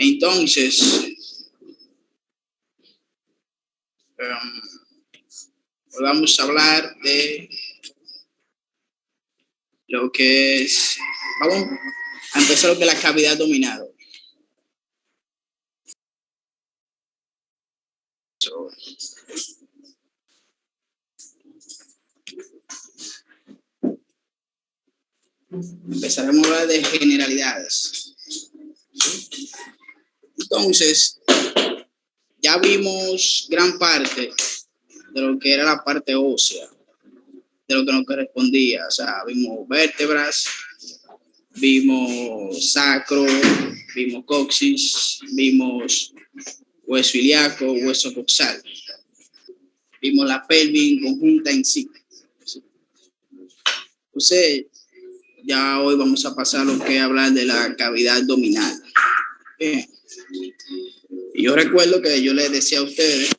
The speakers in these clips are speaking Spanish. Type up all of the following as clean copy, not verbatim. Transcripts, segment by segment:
Entonces, hoy vamos a hablar de lo que es, vamos a empezar lo que es la cavidad abdominal. Empezaremos a hablar de generalidades. Entonces, ya vimos gran parte de lo que era la parte ósea, de lo que nos correspondía. O sea, vimos vértebras, vimos sacro, vimos coxis, vimos hueso ilíaco, hueso coxal. Vimos la pelvis conjunta en sí. Entonces, ya hoy vamos a pasar a lo que es hablar de la cavidad abdominal. Bien. Y yo recuerdo que yo les decía a ustedes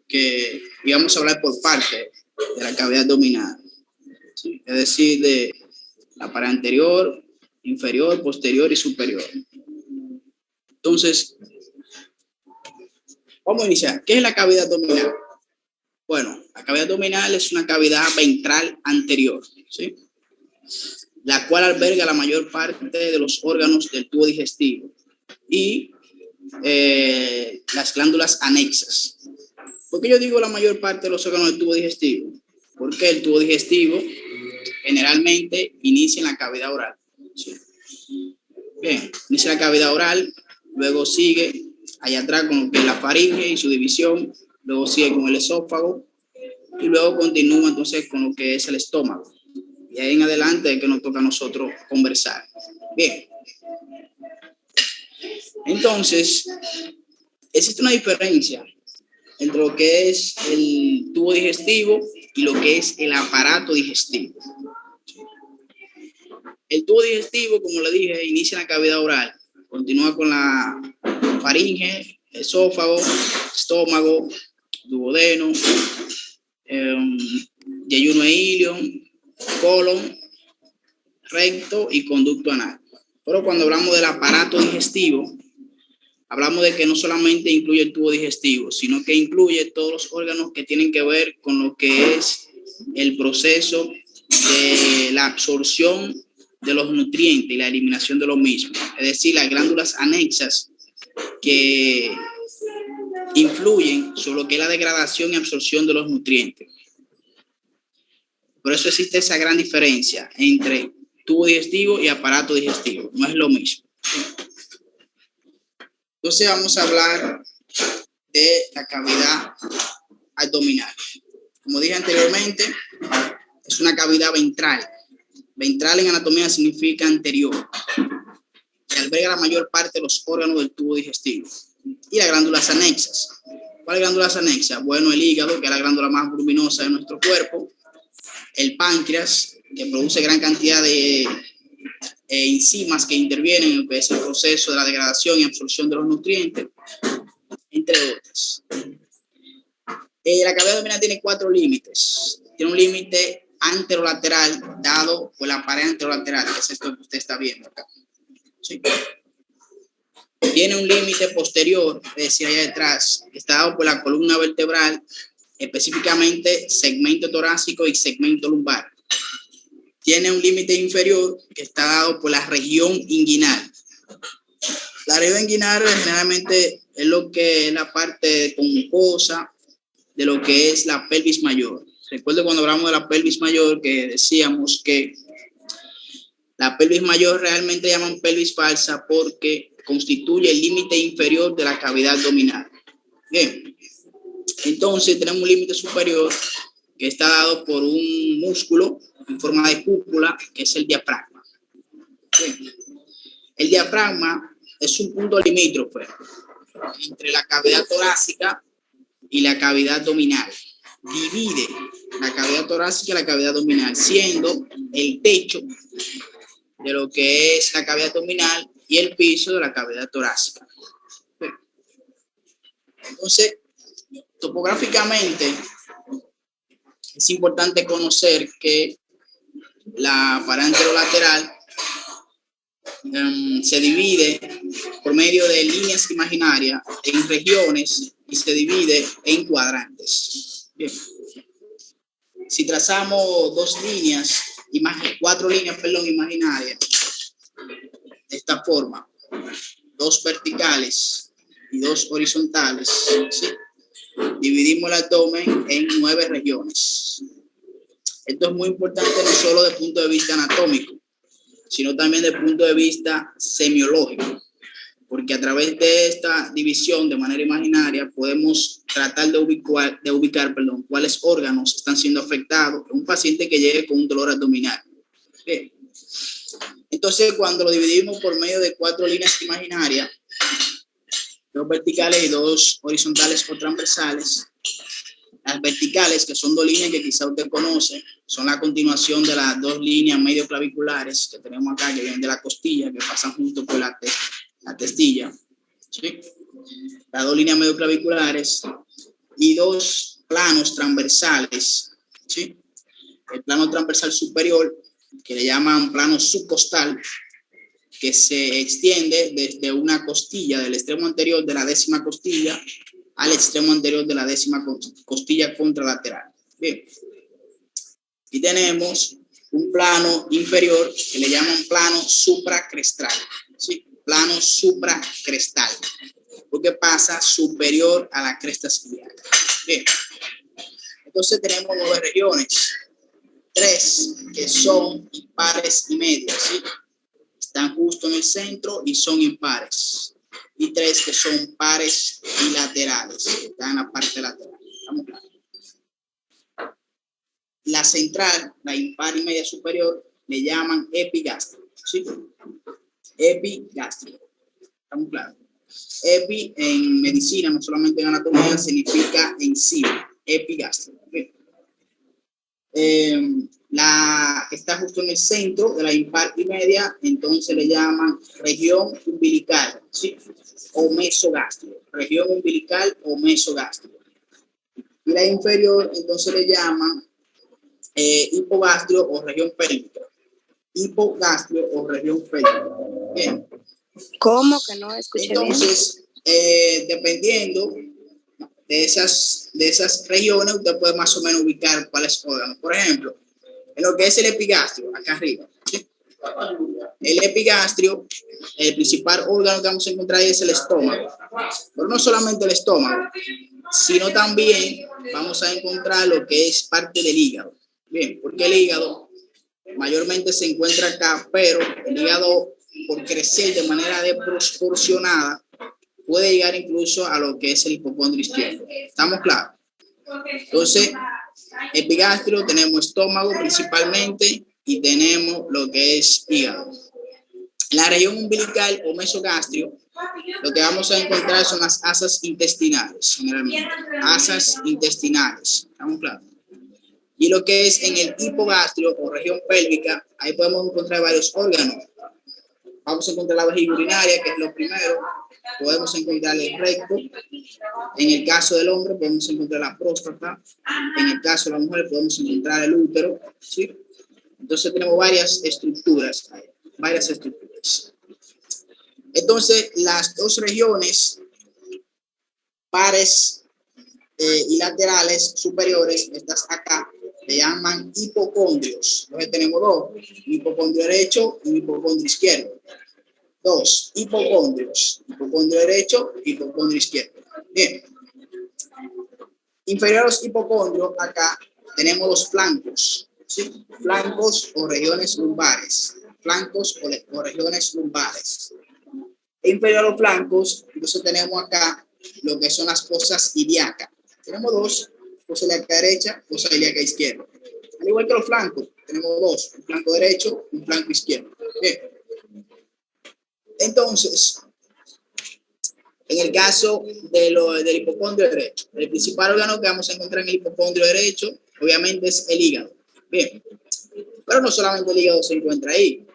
que íbamos a hablar por parte de la cavidad abdominal, ¿sí? Es decir, de la pared anterior, inferior, posterior y superior. Entonces, vamos a iniciar. ¿Qué es la cavidad abdominal? Bueno, la cavidad abdominal es una cavidad ventral anterior, ¿sí? La cual alberga la mayor parte de los órganos del tubo digestivo y las glándulas anexas. ¿Por qué yo digo la mayor parte de los órganos del tubo digestivo? Porque el tubo digestivo generalmente inicia en la cavidad oral. ¿Sí? Bien, inicia en la cavidad oral, luego sigue allá atrás con lo que es la faringe y su división, luego sigue con el esófago y luego continúa entonces con lo que es el estómago. Y ahí en adelante es que nos toca a nosotros conversar. Bien. Entonces, existe una diferencia entre lo que es el tubo digestivo y lo que es el aparato digestivo. El tubo digestivo, como le dije, inicia en la cavidad oral, continúa con la faringe, esófago, estómago, duodeno, yeyuno e ilion, colon, recto y conducto anal. Pero cuando hablamos del aparato digestivo, hablamos de que no solamente incluye el tubo digestivo, sino que incluye todos los órganos que tienen que ver con lo que es el proceso de la absorción de los nutrientes y la eliminación de los mismos. Es decir, las glándulas anexas que influyen sobre lo que es la degradación y absorción de los nutrientes. Por eso existe esa gran diferencia entre tubo digestivo y aparato digestivo. No es lo mismo. Entonces vamos a hablar de la cavidad abdominal. Como dije anteriormente, es una cavidad ventral. Ventral en anatomía significa anterior, que alberga la mayor parte de los órganos del tubo digestivo. Y las glándulas anexas. ¿Cuáles glándulas anexas? Bueno, el hígado, que es la glándula más voluminosa de nuestro cuerpo. El páncreas, que produce gran cantidad de enzimas que intervienen en lo que es el proceso de la degradación y absorción de los nutrientes, entre otras. La cavidad abdominal tiene 4 límites. Tiene un límite anterolateral dado por la pared anterolateral, que es esto que usted está viendo acá. ¿Sí? Tiene un límite posterior, es decir, allá detrás, que está dado por la columna vertebral, específicamente segmento torácico y segmento lumbar. Tiene un límite inferior que está dado por la región inguinal. La región inguinal generalmente es lo que es la parte conjugosa de lo que es la pelvis mayor. Recuerdo cuando hablamos de la pelvis mayor que decíamos que la pelvis mayor realmente llaman pelvis falsa porque constituye el límite inferior de la cavidad abdominal. Bien, entonces tenemos un límite superior que está dado por un músculo en forma de cúpula, que es el diafragma. Bien. El diafragma es un punto limítrofe entre la cavidad torácica y la cavidad abdominal. Divide la cavidad torácica y la cavidad abdominal, siendo el techo de lo que es la cavidad abdominal y el piso de la cavidad torácica. Bien. Entonces, topográficamente, es importante conocer que la pared anterolateral se divide por medio de líneas imaginarias en regiones y se divide en cuadrantes. Bien. Si trazamos cuatro líneas imaginarias, de esta forma, 2 verticales y 2 horizontales, ¿sí? Dividimos el abdomen en 9 regiones. Esto es muy importante no solo desde el punto de vista anatómico, sino también desde el punto de vista semiológico, porque a través de esta división de manera imaginaria podemos tratar de ubicar cuáles órganos están siendo afectados en un paciente que llegue con un dolor abdominal. Bien. Entonces, cuando lo dividimos por medio de 4 líneas imaginarias, 2 verticales y 2 horizontales o transversales, las verticales, que son 2 líneas que quizá usted conoce, son la continuación de las 2 líneas medio claviculares que tenemos acá, que vienen de la costilla, que pasan junto con la testilla, ¿sí? Las 2 líneas medio claviculares y 2 planos transversales, ¿sí? El plano transversal superior, que le llaman plano subcostal, que se extiende desde una costilla, del extremo anterior de la 10ª costilla al extremo anterior de la 10ª costilla contralateral. Bien. Y tenemos un plano inferior que le llaman plano supracrestal, ¿sí? Plano supracrestal, porque pasa superior a la cresta ciliaca. Bien. Entonces tenemos 9 regiones, 3 que son impares y medias, ¿sí? Están justo en el centro y son impares. Y 3 que son pares y laterales, que están en la parte lateral. ¿Estamos claros? La central, la impar y media superior, le llaman epigastrio, ¿sí? Epigastrio. ¿Estamos claros? Epi en medicina, no solamente en anatomía, significa encima. Epigastrio. ¿Okay? La que está justo en el centro de la impar y media, entonces le llaman región umbilical, ¿sí? O mesogastrio, región umbilical o mesogastrio. Y la inferior, entonces le llaman hipogastrio o región pélvica. Hipogastrio o región pélvica. Bien. ¿Cómo que no escuché entonces, dependiendo de esas regiones, usted puede más o menos ubicar cuáles órganos. Por ejemplo, en lo que es el epigastrio, acá arriba, ¿sí? El epigastrio, el principal órgano que vamos a encontrar ahí es el estómago. Pero no solamente el estómago, sino también vamos a encontrar lo que es parte del hígado. Bien, porque el hígado mayormente se encuentra acá, pero el hígado, por crecer de manera desproporcionada, puede llegar incluso a lo que es el hipocondrio izquierdo. ¿Estamos claros? Entonces, epigastrio, tenemos estómago principalmente y tenemos lo que es hígado. La región umbilical o mesogastrio, lo que vamos a encontrar son las asas intestinales, generalmente. Asas intestinales. ¿Estamos claros? Y lo que es en el hipogastrio o región pélvica, ahí podemos encontrar varios órganos. Vamos a encontrar la vejiga urinaria, que es lo primero. Podemos encontrar el recto. En el caso del hombre podemos encontrar la próstata. En el caso de la mujer podemos encontrar el útero, ¿sí? Entonces tenemos varias estructuras. Entonces las 2 regiones pares y laterales superiores, estas acá, se llaman hipocondrios. Entonces tenemos 2, hipocondrio derecho y hipocondrio izquierdo. 2 hipocondrios, hipocondrio derecho y hipocondrio izquierdo. Bien. Inferior a los hipocondrios, acá tenemos los flancos, ¿sí? Flancos o regiones lumbares. Flancos o regiones lumbares. Inferior a los flancos, entonces tenemos acá lo que son las fosas ilíacas. Tenemos 2, fosa ilíaca derecha, fosa ilíaca izquierda. Al igual que los flancos, tenemos 2, un flanco derecho y un flanco izquierdo. Bien. Entonces, en el caso del hipocondrio derecho, el principal órgano que vamos a encontrar en el hipocondrio derecho, obviamente, es el hígado. Bien. Pero no solamente el hígado se encuentra ahí.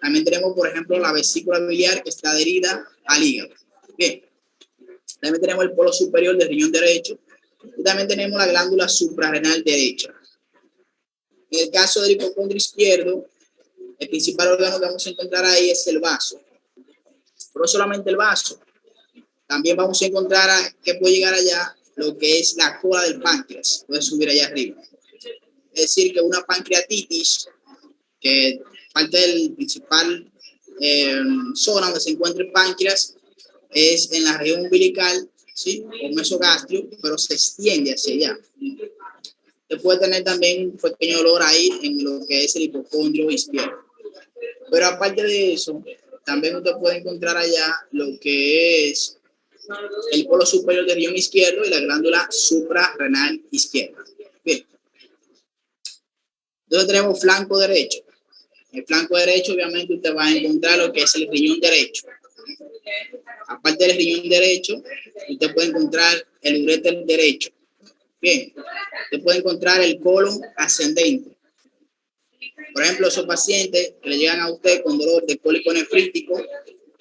También tenemos, por ejemplo, la vesícula biliar que está adherida al hígado. Bien. También tenemos el polo superior del riñón derecho. Y también tenemos la glándula suprarrenal derecha. En el caso del hipocondrio izquierdo, el principal órgano que vamos a encontrar ahí es el vaso. Pero solamente el vaso. También vamos a encontrar que puede llegar allá lo que es la cola del páncreas. Puede subir allá arriba. Es decir, que una pancreatitis, que parte del principal zona donde se encuentra el páncreas, es en la región umbilical, ¿sí? O mesogastrio, pero se extiende hacia allá. Usted puede tener también un pequeño dolor ahí en lo que es el hipocondrio izquierdo. Pero aparte de eso, también usted puede encontrar allá lo que es el polo superior del riñón izquierdo y la glándula suprarrenal izquierda. Bien. Entonces tenemos flanco derecho. En el flanco derecho, obviamente, usted va a encontrar lo que es el riñón derecho. Aparte del riñón derecho, usted puede encontrar el uréter derecho. Bien. Usted puede encontrar el colon ascendente. Por ejemplo, esos pacientes que le llegan a usted con dolor de cólico nefrítico,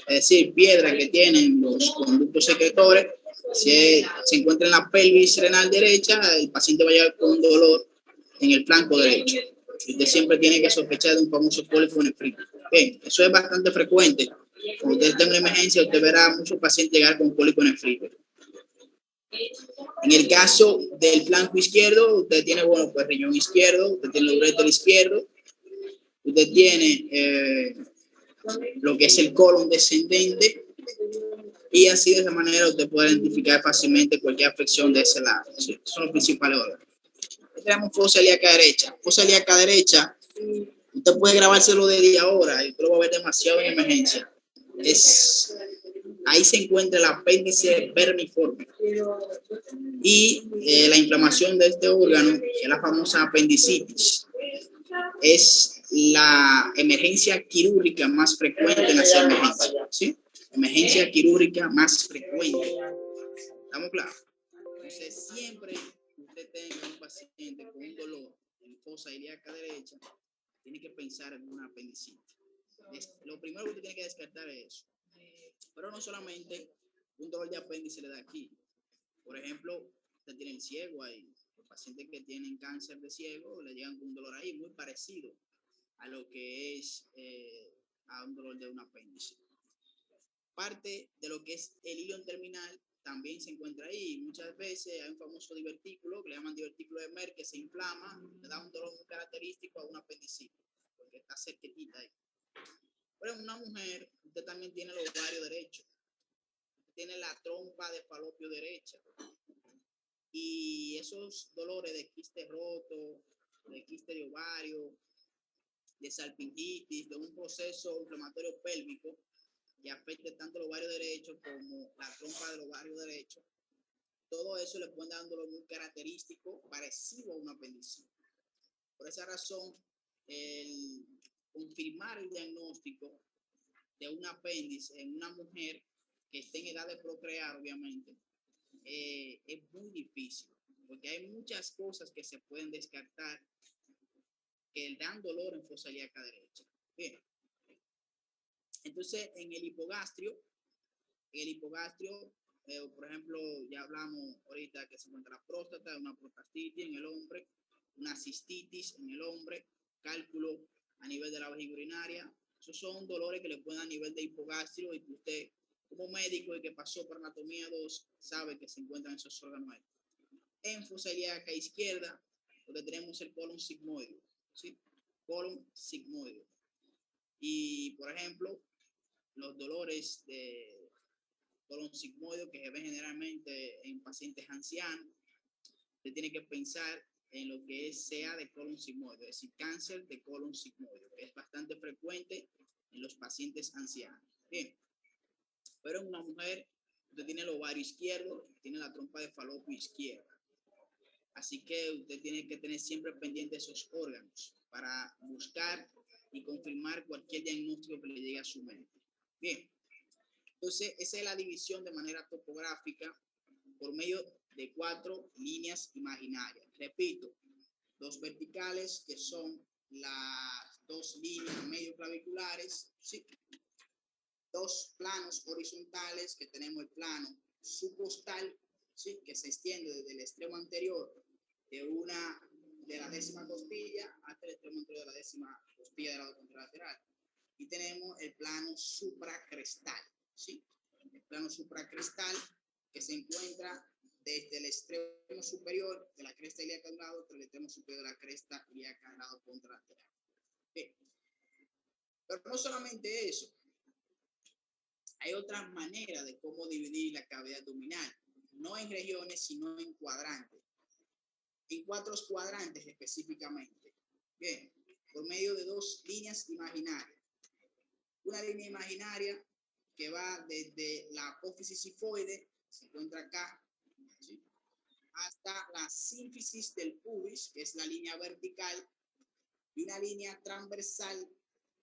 es decir, piedra que tienen los conductos secretores, si se encuentra en la pelvis renal derecha, el paciente va a llegar con un dolor en el flanco derecho. Usted siempre tiene que sospechar de un famoso cólico nefrítico. Bien, eso es bastante frecuente. Cuando usted está en una emergencia, usted verá a muchos pacientes llegar con cólico nefrítico. En el caso del flanco izquierdo, usted tiene, bueno, pues riñón izquierdo, usted tiene el uréter izquierdo, usted tiene lo que es el colon descendente, y así de esa manera usted puede identificar fácilmente cualquier afección de ese lado. ¿Sí? Son los principales órganos. Tenemos fosa ilíaca derecha. Fosa ilíaca derecha, usted puede grabárselo desde ahora y usted lo va a ver demasiado en emergencia. Ahí se encuentra el apéndice vermiforme. Y la inflamación de este órgano es la famosa apendicitis. Es la emergencia quirúrgica más frecuente en las emergencias. ¿Sí? Emergencia quirúrgica más frecuente. ¿Estamos claros? Entonces, siempre que usted tenga un paciente con un dolor en fosa ilíaca derecha, tiene que pensar en una apendicitis. Lo primero que usted tiene que descartar es eso. Pero no solamente un dolor de apéndice le da aquí. Por ejemplo, usted tiene el ciego ahí. Los pacientes que tienen cáncer de ciego le llegan con un dolor ahí muy parecido a lo que es a un dolor de un apéndice. Parte de lo que es el ilion terminal también se encuentra ahí. Muchas veces hay un famoso divertículo que le llaman divertículo de Merck que se inflama, le da un dolor muy característico a una apendicitis, porque está cerquita ahí. Pero en una mujer, usted también tiene el ovario derecho, usted tiene la trompa de falopio derecha, y esos dolores de quiste roto, de quiste de ovario, de salpingitis, de un proceso inflamatorio pélvico que afecte tanto el ovario derecho como la trompa del ovario derecho, todo eso le puede dar un dolor muy característico parecido a una apendicitis. Por esa razón, el confirmar el diagnóstico de un apéndice en una mujer que esté en edad de procrear, obviamente, es muy difícil, porque hay muchas cosas que se pueden descartar que dan dolor en fosa ilíaca derecha. Bien. Entonces, en el hipogastrio, por ejemplo, ya hablamos ahorita que se encuentra la próstata, una prostatitis en el hombre, una cistitis en el hombre, cálculo a nivel de la vejiga urinaria. Esos son dolores que le pueden a nivel de hipogastrio y que usted, como médico y que pasó por anatomía 2, sabe que se encuentran esos órganos ahí. En fosa ilíaca izquierda, donde tenemos el colon sigmoide, ¿sí? Colon sigmoide. Y, por ejemplo, los dolores de colon sigmoide que se ven generalmente en pacientes ancianos, usted tiene que pensar en lo que es CA de colon sigmoide, es decir, cáncer de colon sigmoide, que es bastante frecuente en los pacientes ancianos. Bien, pero en una mujer, usted tiene el ovario izquierdo, tiene la trompa de falopio izquierda. Así que usted tiene que tener siempre pendiente esos órganos para buscar y confirmar cualquier diagnóstico que le llegue a su mente. Bien, entonces esa es la división de manera topográfica por medio de 4 líneas imaginarias. Repito, 2 verticales que son las 2 líneas medio claviculares, ¿sí? 2 planos horizontales que tenemos el plano subcostal, ¿sí? Que se extiende desde el extremo anterior de la décima costilla hasta el extremo anterior de la décima costilla del lado contralateral. Y tenemos el plano supracrestal, ¿sí? El plano supracrestal que se encuentra desde el extremo superior de la cresta ilíaca de un lado hasta el extremo superior de la cresta ilíaca al lado contralateral. Bien. Pero no solamente eso, hay otras maneras de cómo dividir la cavidad abdominal, no en regiones, sino en cuadrantes, en 4 cuadrantes específicamente. Bien, por medio de 2 líneas imaginarias. Una línea imaginaria que va desde la apófisis sifoide, se encuentra acá, ¿sí?, hasta la sínfisis del pubis, que es la línea vertical, y una línea transversal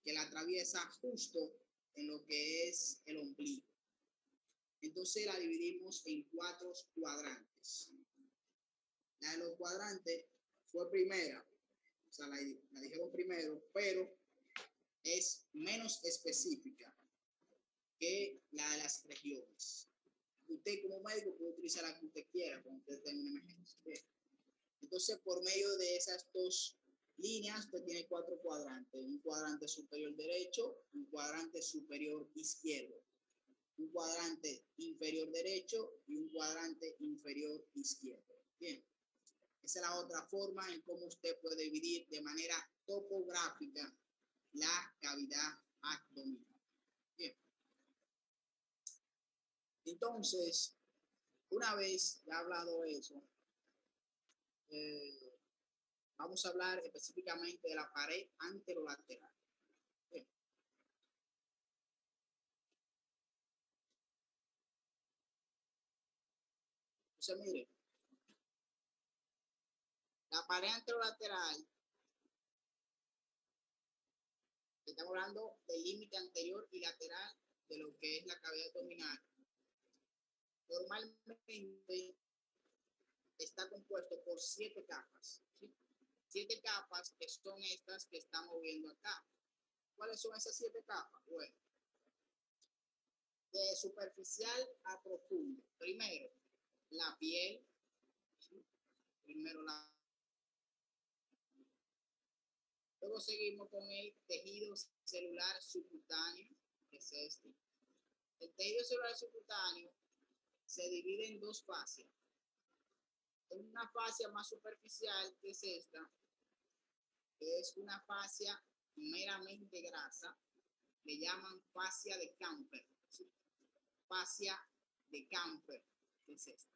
que la atraviesa justo en lo que es el ombligo. Entonces la dividimos en 4 cuadrantes. La de los cuadrantes fue primera, o sea, la dijeron primero, pero es menos específica que la de las regiones. Usted como médico puede utilizar la que usted quiera cuando usted tenga una emergencia. Entonces, por medio de esas 2 líneas, usted tiene 4 cuadrantes. Un cuadrante superior derecho, un cuadrante superior izquierdo, un cuadrante inferior derecho y un cuadrante inferior izquierdo. Bien, esa es la otra forma en cómo usted puede dividir de manera topográfica la cavidad abdominal. Bien. Entonces, una vez ya hablado eso, vamos a hablar específicamente de la pared anterolateral. Bien. Entonces, mire, la pared anterolateral, estamos hablando del límite anterior y lateral de lo que es la cavidad abdominal. Normalmente está compuesto por 7 capas, ¿sí? 7 capas que son estas que estamos viendo acá. ¿Cuáles son esas 7 capas? Bueno, de superficial a profundo. Primero, la piel. ¿Sí? Primero la. Luego seguimos con el tejido celular subcutáneo, que es este. El tejido celular subcutáneo se divide en 2 fascias. En una fascia más superficial, que es esta, que es una fascia meramente grasa, le llaman fascia de Camper. ¿Sí? Fascia de Camper, que es esta.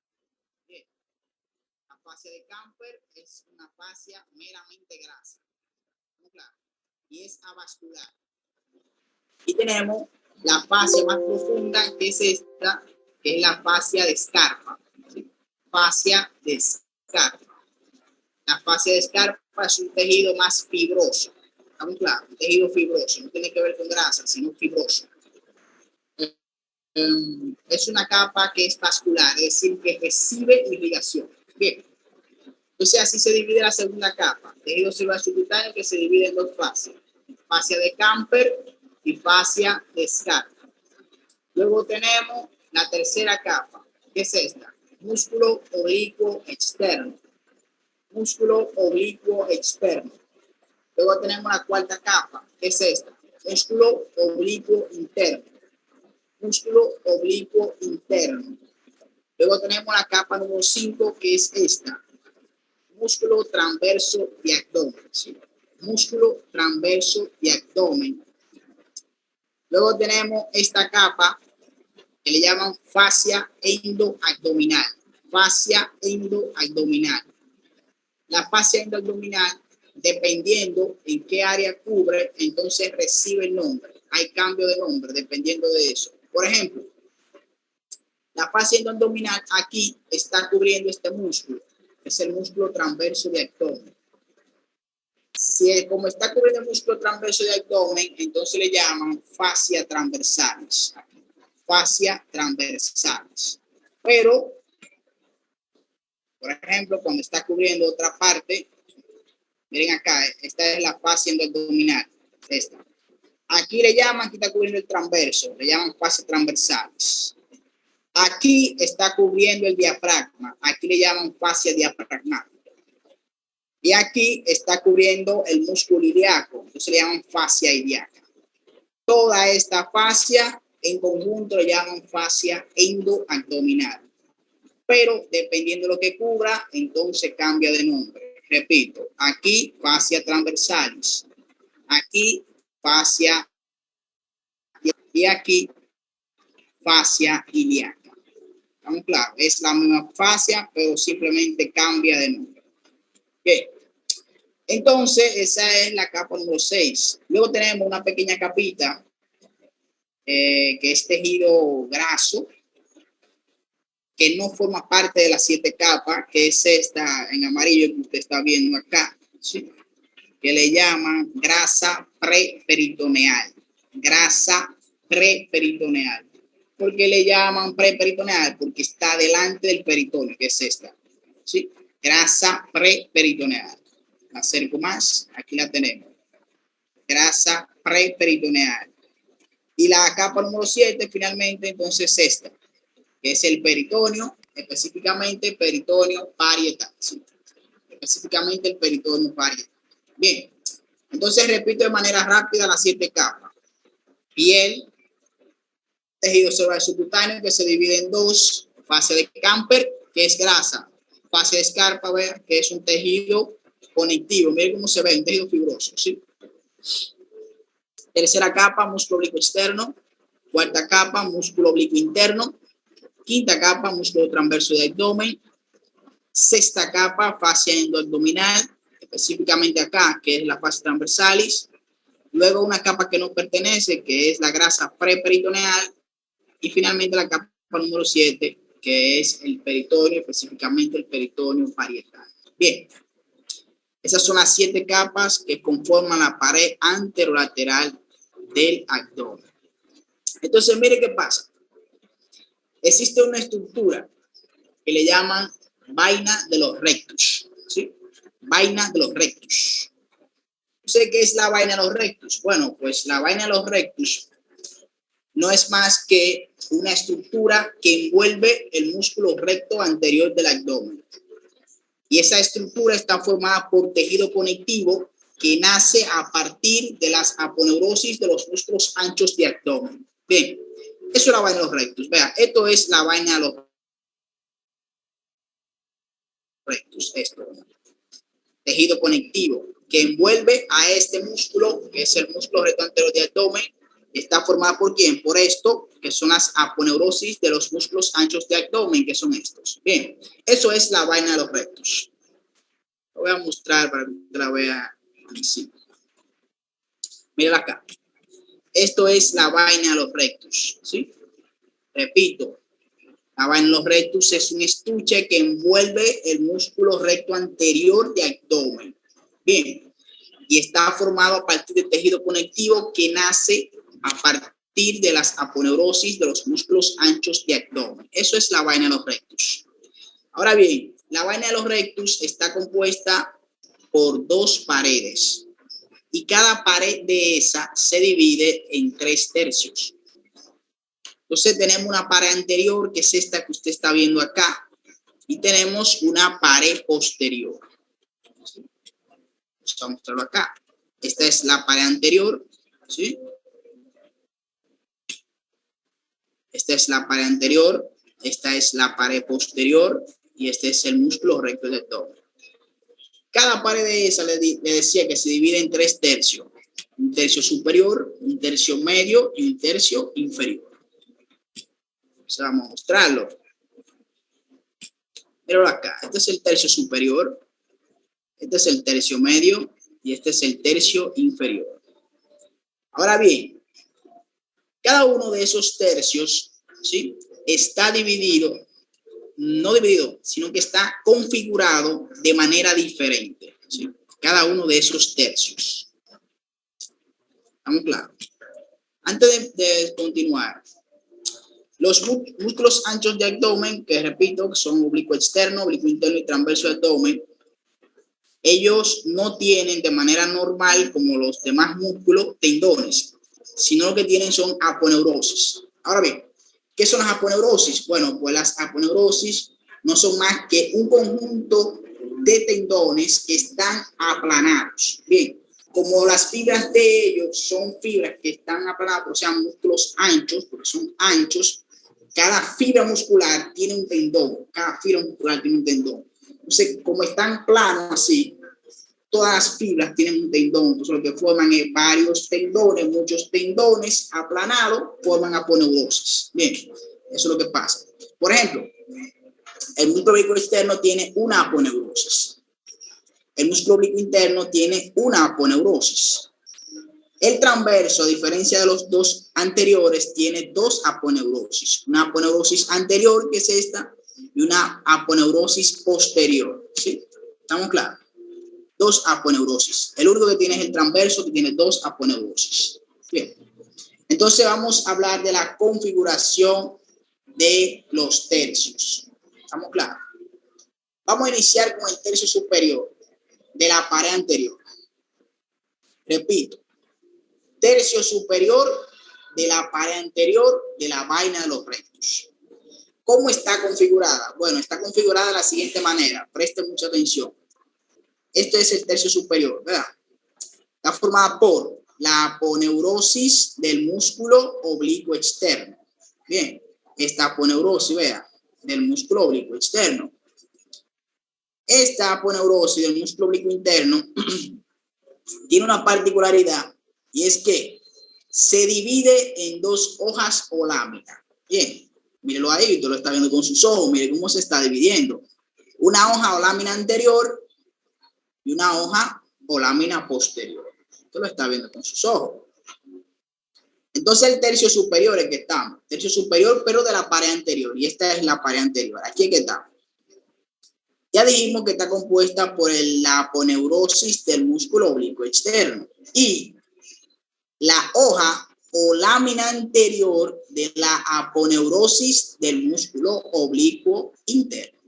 Bien. La fascia de Camper es una fascia meramente grasa. ¿No? Claro. Y es avascular. Y tenemos la fascia más profunda, que es esta, que es la fascia de Scarpa. ¿Sí? Fascia de Scarpa. La fascia de Scarpa es un tejido más fibroso. ¿Estamos claros? Un tejido fibroso. No tiene que ver con grasa, sino fibroso. Es una capa que es vascular, es decir, que recibe irrigación. Bien. Entonces, así se divide la segunda capa. Tejido celular subcutáneo que se divide en 2 fascias. Fascia de Camper y fascia de Scarpa. Luego tenemos la tercera capa, que es esta, músculo oblicuo externo. Músculo oblicuo externo. Luego tenemos la cuarta capa, que es esta, músculo oblicuo interno. Músculo oblicuo interno. Luego tenemos la capa número 5, que es esta, músculo transverso de abdomen. ¿Sí? Músculo transverso de abdomen. Luego tenemos esta capa que le llaman fascia endoabdominal. Fascia endoabdominal. La fascia endoabdominal, dependiendo en qué área cubre, entonces recibe el nombre. Hay cambio de nombre dependiendo de eso. Por ejemplo, la fascia endoabdominal aquí está cubriendo este músculo. Es el músculo transverso de abdomen. Si como está cubriendo el músculo transverso de abdomen, entonces le llaman fascia transversales. Fascia transversales. Pero, por ejemplo, cuando está cubriendo otra parte, miren acá, esta es la fascia endoabdominal. Esta. Aquí le llaman, aquí está cubriendo el transverso, le llaman fascia transversales. Aquí está cubriendo el diafragma, aquí le llaman fascia diafragmática. Y aquí está cubriendo el músculo ilíaco, entonces le llaman fascia ilíaca. Toda esta fascia en conjunto le llaman fascia endoabdominal. Pero dependiendo de lo que cubra, entonces cambia de nombre. Repito, aquí fascia transversalis, aquí fascia y aquí fascia ilíaca. ¿Estamos claros? Es la misma fascia, pero simplemente cambia de nombre. Bien. Entonces, esa es la capa número 6. Luego tenemos una pequeña capita que es tejido graso, que no forma parte de las 7 capas, que es esta en amarillo que usted está viendo acá, ¿sí? Que le llaman grasa preperitoneal. Grasa preperitoneal. ¿Por qué le llaman preperitoneal? Porque está delante del peritoneo, que es esta, ¿sí? Grasa preperitoneal. La acerco más, aquí la tenemos. Grasa preperitoneal. Y la capa número 7, finalmente, entonces esta, que es el peritoneo, específicamente peritoneo parietal. ¿Sí? Específicamente el peritoneo parietal. Bien, entonces repito de manera rápida las 7 capas. Piel, tejido celular subcutáneo que se divide en 2, fase de Camper, que es grasa, fase de Scarpa, que es un tejido conectivo. Miren cómo se ve, un tejido fibroso, ¿sí? Tercera capa, músculo oblicuo externo. Cuarta capa, músculo oblicuo interno. Quinta capa, músculo transverso de abdomen. Sexta capa, fascia endoabdominal, específicamente acá, que es la fascia transversalis. Luego una capa que no pertenece, que es la grasa preperitoneal. Y finalmente la capa número 7, que es el peritoneo, específicamente el peritoneo parietal. Bien, esas son las 7 capas que conforman la pared anterolateral del abdomen. Entonces, mire qué pasa. Existe una estructura que le llaman vaina de los rectus, ¿sí? Vaina de los rectus. ¿Sé qué es la vaina de los rectus? Bueno, pues la vaina de los rectus no es más que una estructura que envuelve el músculo recto anterior del abdomen. Y esa estructura está formada por tejido conectivo que nace a partir de las aponeurosis de los músculos anchos de abdomen. Bien, eso es la vaina de los rectus. Vea, esto es la vaina de los rectus. Esto, tejido conectivo que envuelve a este músculo, que es el músculo recto anterior de abdomen. Está formada por ¿quién? Por esto, que son las aponeurosis de los músculos anchos de abdomen, que son estos. Bien, eso es la vaina de los rectus. Lo voy a mostrar para que usted la vea así. Mira acá. Esto es la vaina de los rectus, ¿sí? Repito, la vaina de los rectus es un estuche que envuelve el músculo recto anterior de abdomen. Bien, y está formado a partir de tejido conectivo que nace a partir de las aponeurosis de los músculos anchos de abdomen. Eso es la vaina de los rectus. Ahora bien, la vaina de los rectus está compuesta por 2 paredes y cada pared de esa se divide en 3 tercios. Entonces tenemos una pared anterior, que es esta que usted está viendo acá, y tenemos una pared posterior. Vamos a mostrarlo acá. Esta es la pared anterior, ¿sí? Esta es la pared anterior, esta es la pared posterior y este es el músculo recto del abdomen. Cada pared de esa le decía que se divide en 3 tercios. Un tercio superior, un tercio medio y un tercio inferior. Entonces vamos a mostrarlo. Míralo acá. Este es el tercio superior, este es el tercio medio y este es el tercio inferior. Ahora bien, cada uno de esos tercios, ¿sí? Está dividido, no dividido, sino que está configurado de manera diferente, ¿sí? Cada uno de esos tercios. ¿Estamos claros? Antes de continuar, los músculos anchos de abdomen, que repito, que son oblicuo externo, oblicuo interno y transverso de abdomen, ellos no tienen de manera normal, como los demás músculos, tendones, sino lo que tienen son aponeurosis. Ahora bien, ¿qué son las aponeurosis? Bueno, pues las aponeurosis no son más que un conjunto de tendones que están aplanados. Bien, como las fibras de ellos son fibras que están aplanadas, o sea, músculos anchos, porque son anchos, cada fibra muscular tiene un tendón, cada fibra muscular tiene un tendón. Entonces, como están planos así, todas las fibras tienen un tendón, entonces lo que forman es varios tendones, muchos tendones aplanados, forman aponeurosis. Bien, eso es lo que pasa. Por ejemplo, el músculo oblicuo externo tiene una aponeurosis. El músculo oblicuo interno tiene una aponeurosis. El transverso, a diferencia de los dos anteriores, tiene dos aponeurosis. Una aponeurosis anterior, que es esta, y una aponeurosis posterior. ¿Sí? ¿Estamos claros? Dos aponeurosis. El único que tiene es el transverso, que tiene dos aponeurosis. Bien. Entonces vamos a hablar de la configuración de los tercios. ¿Estamos claros? Vamos a iniciar con el tercio superior de la pared anterior. Repito, tercio superior de la pared anterior de la vaina de los rectos. ¿Cómo está configurada? Bueno, está configurada de la siguiente manera. Presten mucha atención. Este es el tercio superior, ¿verdad? Está formada por la aponeurosis del músculo oblicuo externo. Bien, esta aponeurosis, vea, del músculo oblicuo externo. Esta aponeurosis del músculo oblicuo interno tiene una particularidad y es que se divide en dos hojas o láminas. Bien, mírelo ahí, usted lo está viendo con sus ojos, mire cómo se está dividiendo. Una hoja o lámina anterior y una hoja o lámina posterior. Usted lo está viendo con sus ojos. Entonces el tercio superior es que estamos. Tercio superior, pero de la pared anterior. Y esta es la pared anterior. Aquí es que estamos. Ya dijimos que está compuesta por la aponeurosis del músculo oblicuo externo y la hoja o lámina anterior de la aponeurosis del músculo oblicuo interno.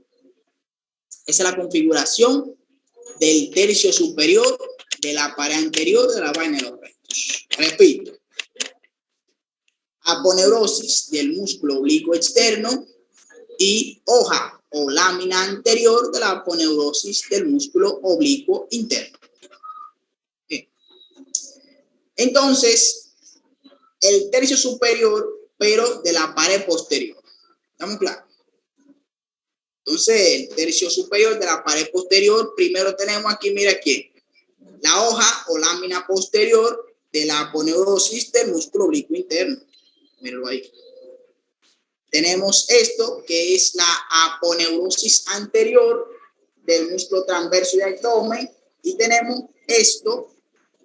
Esa es la configuración del tercio superior de la pared anterior de la vaina de los rectos. Repito, aponeurosis del músculo oblicuo externo y hoja o lámina anterior de la aponeurosis del músculo oblicuo interno. Bien. Entonces, el tercio superior, pero de la pared posterior. ¿Estamos claros? Entonces, el tercio superior de la pared posterior, primero tenemos aquí, mira aquí, la hoja o lámina posterior de la aponeurosis del músculo oblicuo interno. Míralo ahí. Tenemos esto, que es la aponeurosis anterior del músculo transverso y abdomen, y tenemos esto,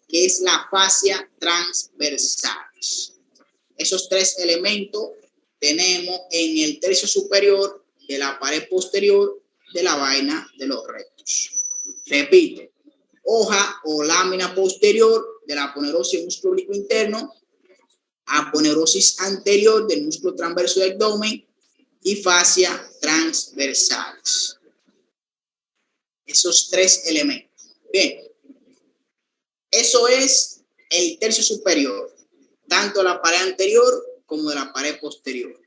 que es la fascia transversal. Esos tres elementos tenemos en el tercio superior de la pared posterior de la vaina de los rectos. Repito, hoja o lámina posterior de la aponeurosis del músculo oblicuo interno, aponeurosis anterior del músculo transverso del abdomen y fascia transversales. Esos tres elementos. Bien, eso es el tercio superior, tanto de la pared anterior como de la pared posterior.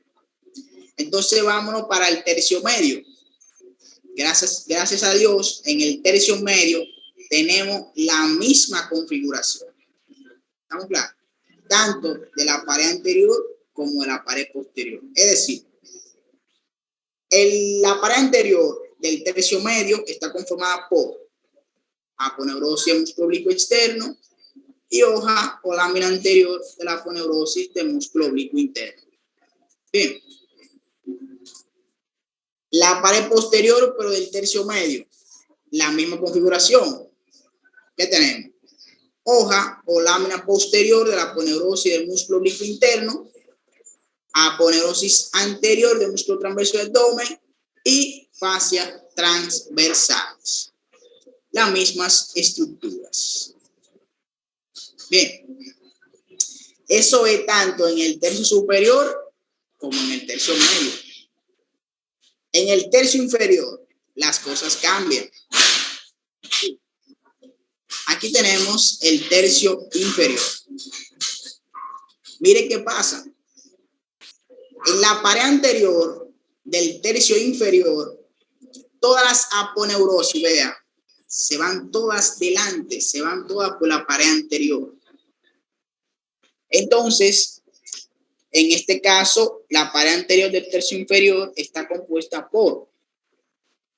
Entonces vámonos para el tercio medio. Gracias a Dios, en el tercio medio tenemos la misma configuración. ¿Estamos claros? Tanto de la pared anterior como de la pared posterior. Es decir, la pared anterior del tercio medio está conformada por aponeurosis del músculo oblicuo externo y hoja o lámina anterior de la aponeurosis del músculo oblicuo interno. Bien. La pared posterior, pero del tercio medio, la misma configuración. ¿Qué tenemos? Hoja o lámina posterior de la aponeurosis del músculo oblicuo interno, aponeurosis anterior del músculo transverso del abdomen y fascia transversales. Las mismas estructuras. Bien. Eso es tanto en el tercio superior como en el tercio medio. En el tercio inferior, las cosas cambian. Aquí tenemos el tercio inferior. Mire qué pasa. En la pared anterior del tercio inferior, todas las aponeurosis, vea, se van todas delante, se van todas por la pared anterior. Entonces, en este caso, la pared anterior del tercio inferior está compuesta por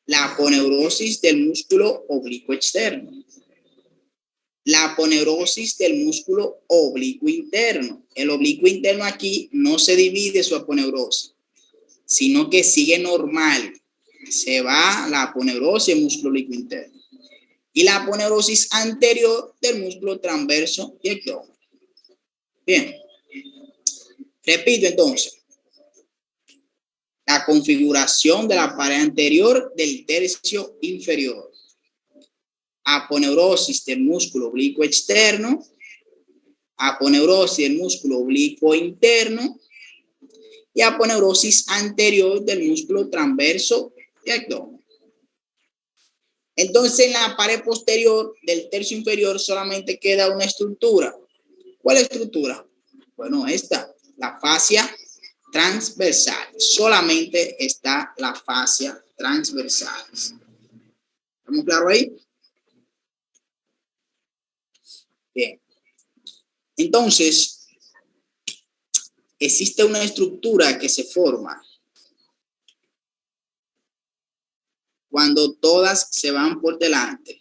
la aponeurosis del músculo oblicuo externo, la aponeurosis del músculo oblicuo interno. El oblicuo interno aquí no se divide su aponeurosis, sino que sigue normal. Se va la aponeurosis del músculo oblicuo interno y la aponeurosis anterior del músculo transverso y abdomen. Bien. Repito entonces. La configuración de la pared anterior del tercio inferior. Aponeurosis del músculo oblicuo externo, aponeurosis del músculo oblicuo interno y aponeurosis anterior del músculo transverso y abdomen. Entonces, en la pared posterior del tercio inferior solamente queda una estructura. ¿Cuál estructura? Bueno, esta, la fascia transversal. Solamente está la fascia transversal. ¿Estamos claros ahí? Bien. Entonces, existe una estructura que se forma cuando todas se van por delante.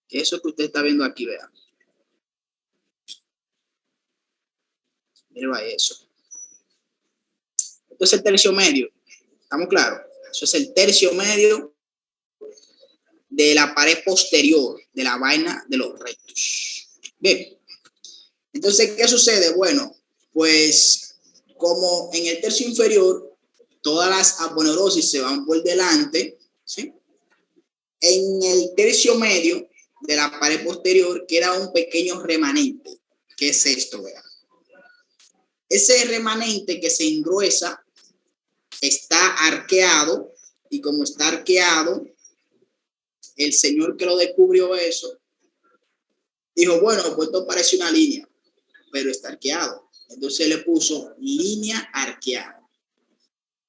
Eso que usted está viendo aquí, vean. Mira eso. Esto es el tercio medio. ¿Estamos claros? Eso es el tercio medio de la pared posterior de la vaina de los rectus. Bien. Entonces, ¿qué sucede? Bueno, pues como en el tercio inferior todas las aponeurosis se van por delante, ¿sí? En el tercio medio de la pared posterior queda un pequeño remanente. ¿Qué es esto? Vean. Ese remanente que se engruesa está arqueado y como está arqueado, el señor que lo descubrió eso dijo, bueno, pues esto parece una línea, pero está arqueado. Entonces le puso línea arqueada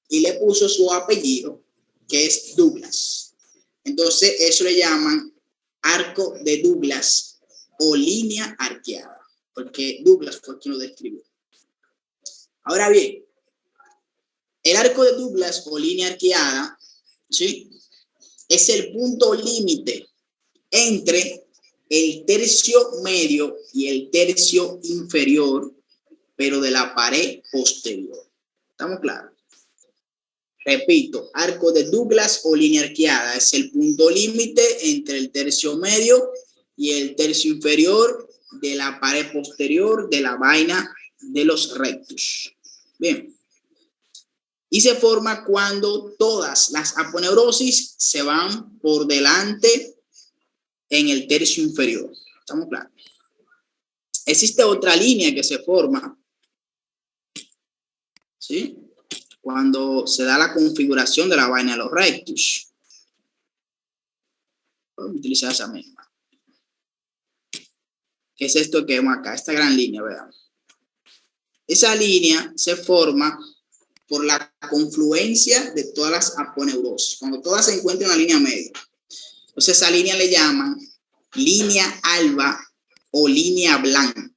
y le puso su apellido, que es Douglas. Entonces eso le llaman arco de Douglas o línea arqueada, porque Douglas fue quien lo describió. Ahora bien, el arco de Douglas o línea arqueada, ¿sí?, es el punto límite entre el tercio medio y el tercio inferior, pero de la pared posterior. ¿Estamos claros? Repito, arco de Douglas o línea arqueada es el punto límite entre el tercio medio y el tercio inferior de la pared posterior de la vaina de los rectus. Bien. Y se forma cuando todas las aponeurosis se van por delante en el tercio inferior. ¿Estamos claros? Existe otra línea que se forma, ¿sí?, cuando se da la configuración de la vaina de los rectus. Podemos utilizar esa misma. ¿Qué es esto que vemos acá? Esta gran línea, ¿verdad? Esa línea se forma por la confluencia de todas las aponeurosis. Cuando todas se encuentran en la línea media. Entonces esa línea le llaman línea alba o línea blanca.